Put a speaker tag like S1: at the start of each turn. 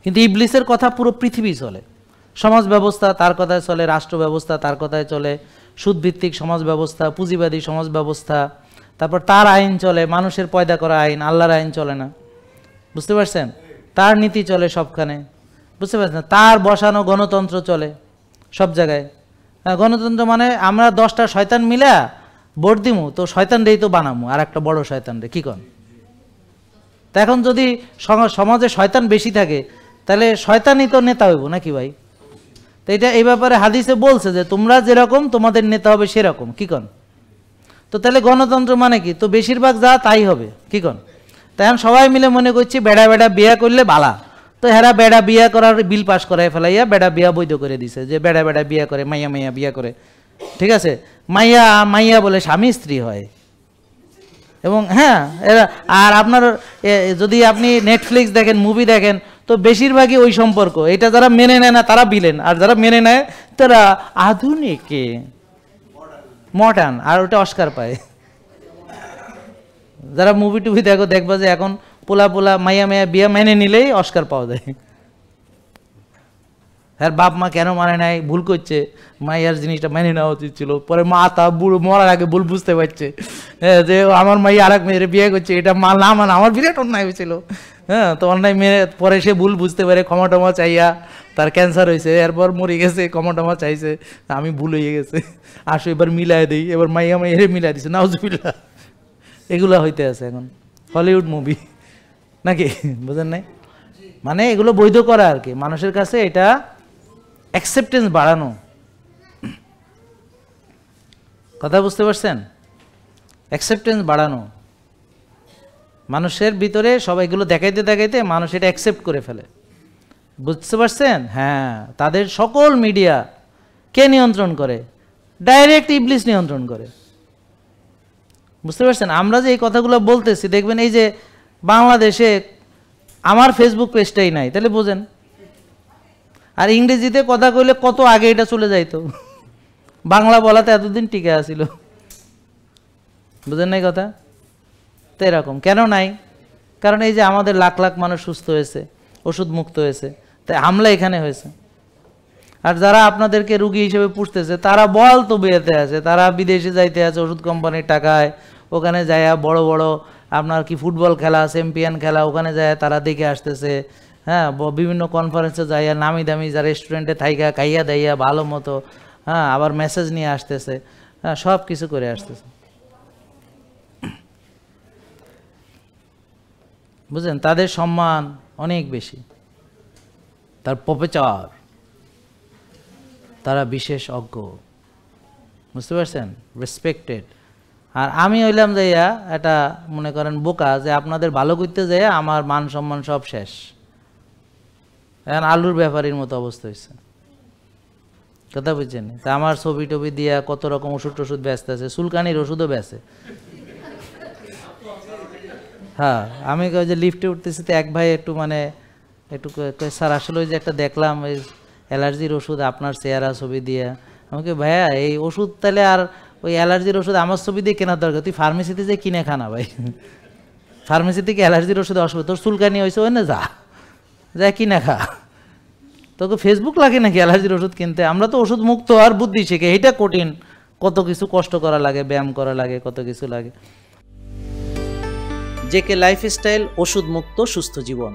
S1: কিন্তু ইবলিসের কথা পুরো পৃথিবী চলে, সমাজ ব্যবস্থা তার কথায় চলে, রাষ্ট্র ব্যবস্থা তার কথায় চলে, সুদভিত্তিক সমাজ ব্যবস্থা, পুঁজিবাদী সমাজ ব্যবস্থা, তারপর তার আইন চলে, মানুষের পয়দা করা আইন, আল্লাহর আইন চলে না, বুঝতে পারছেন? তার নীতি চলে সবখানে, বুঝতে পারছেন? তার বসানো গণতন্ত্র চলে সব জায়গায়। গণতন্ত্র মানে আমরা 10টা শয়তান মিলা ভোট দিমু, তো শয়তানরেই তো বানামু আর একটা বড় শয়তানরে, কি কন? তা এখন যদি সমাজে শয়তান বেশি থাকে তাহলে শয়তানই তো নেতা হইব নাকি ভাই? তো এটা এই ব্যাপারে হাদিসে বলছে যে তোমরা যেরকম তোমাদের নেতা হবে সেরকম, কি কন? তো তাহলে গণতন্ত্র মানে কি? তো বেশিরভাগ যা তাই হবে, কি কন? তাই এখন সবাই মিলে মনে করছি বেড়া বেড়া বিয়া করলে বালা, তো হেরা বেড়া বিয়া করার বিল পাস করায় ফেলাইয়া বেড়া বিয়া বৈধ করে দিছে, যে বেড়া বেড়া বিয়া করে, মাইয়া মাইয়া বিয়া করে, ঠিক আছে? মাইয়া মাইয়া বলে স্বামী স্ত্রী হয়। এবং হ্যাঁ, আর আপনার যদি আপনি নেটফ্লিক্স দেখেন, মুভি দেখেন, তো বেশিরভাগই ওই সম্পর্ক। এটা যারা মেনে নেয় না তারা বিলেন, আর যারা মেনে নেয় তারা আধুনিক মডার্ন, আর ওটা অস্কার পায়। যারা মুভি টুভি দেখো দেখবা যে এখন পোলা পোলা মাইয়া মাইয়া বিয়া মেনে নিলেই অস্কার পাওয়া যায়। হ্যাঁ, বাপ মা কেন মানে নাই, ভুল করছে, মাইয়ার জিনিসটা মেনে নেওয়া উচিত ছিল। পরে মা তা বুড়ো মরার আগে ভুল বুঝতে পারছে, হ্যাঁ, যে আমার মাইয়া আর এক মেয়ের বিয়ে করছে, এটা মা না মানে আমার বিরাট অন্যায় হয়েছিল। হ্যাঁ, তো অন্যায় মেয়ে পরে সে ভুল বুঝতে পারে, ক্ষমা টমা চাইয়া, তার ক্যান্সার হয়েছে, এরপর মরে গেছে, ক্ষমা টমা চাইছে, আমি ভুল হয়ে গেছে, আসো এবার মিলাই দিই, এবার মাইয়া মাইয়ারে মিলাই দিছে, নাউজুবিল্লাহ। এগুলো হইতে আছে এখন হলিউড মুভি, নাকি? বুঝেন নাই? মানে এগুলো বৈধ করা আর কি, মানুষের কাছে এটা অ্যাকসেপ্টেন্স বাড়ানো। কথা বুঝতে পারছেন? অ্যাকসেপ্টেন্স বাড়ানো মানুষের ভিতরে, সব এগুলো দেখাইতে দেখাইতে মানুষ এটা অ্যাকসেপ্ট করে ফেলে, বুঝতে পারছেন? হ্যাঁ, তাদের সকল মিডিয়া কে নিয়ন্ত্রণ করে? ডাইরেক্ট ইবলিস নিয়ন্ত্রণ করে, বুঝতে পারছেন? আমরা যে এই কথাগুলো বলতেছি, দেখবেন এই যে বাংলাদেশে আমার ফেসবুক পেজটাই নাই, তাহলে বোঝেন। আর ইংরেজিতে কথা কইলে কত আগে এটা চলে যাইতো, বাংলা বলাতে এতদিন টিকে আসিল, বুঝেন নাই কথা? তো এরকম কেন নাই? কারণ এই যে আমাদের লাখ লাখ মানুষ সুস্থ হয়েছে, ওষুধ মুক্ত হয়েছে, তাই হামলা এখানে হয়েছে। আর যারা আপনাদেরকে রুগী হিসেবে পুষতেছে তারা বল তো বিয়েতে আছে, তারা বিদেশে যাইতে আছে ওষুধ কোম্পানির টাকায়, ওখানে যায় বড় বড় আপনার কি ফুটবল খেলা, চ্যাম্পিয়ন খেলা, ওখানে যায় তারা দেখে আসতেছে। হ্যাঁ, বিভিন্ন কনফারেন্সে যাইয়া নামি দামি যা রেস্টুরেন্টে থাইকা খাইয়া দাইয়া ভালো মতো, হ্যাঁ, আবার মেসেজ নিয়ে আসতেছে, হ্যাঁ, সব কিছু করে আসতেছে, বুঝলেন? তাদের সম্মান অনেক বেশি, তার প্রচার, তারা বিশেষ অজ্ঞ, বুঝতে পারছেন? রেসপেক্টেড। আর আমি হইলাম যাইয়া এটা মনে করেন বোকা, যে আপনাদের ভালো করতে যাইয়া আমার মান সম্মান সব শেষ। এখন আলুর ব্যাপারীর মতো অবস্থা হয়েছে, কথা বুঝছেন? তা আমার ছবি টবি দিয়া কত রকম ওষুধ টষুধ ব্যস্ত আছে, চুলকানির ওষুধও বেচে। হ্যাঁ, আমি ওই যে লিফটে উঠতেছি, তো এক ভাই একটু মানে একটু স্যার আসলে ওই যে একটা দেখলাম ওই অ্যালার্জির ওষুধ আপনার চেহারা ছবি দিয়ে, আমাকে ভাইয়া এই ওষুধ তাহলে আর ওই অ্যালার্জির ওষুধ আমার ছবি দিয়ে কেনার দরকার, তুই ফার্মেসিতে যে কিনে খানা ভাই, ফার্মেসি থেকে অ্যালার্জির ওষুধ অসুবিধা, তোর চুলকানি হয়েছে ওই না, যা কিনে খা, তোকে ফেসবুক লাগে নাকি অ্যালার্জির ওষুধ কিনতে? আমরা তো ওষুধ মুক্ত আর বুদ্ধি শিখে, এটা কঠিন, কত কিছু কষ্ট করা লাগে, ব্যায়াম করা লাগে, কত কিছু লাগে। জেকে লাইফস্টাইল, ওষুধ মুক্ত সুস্থ জীবন।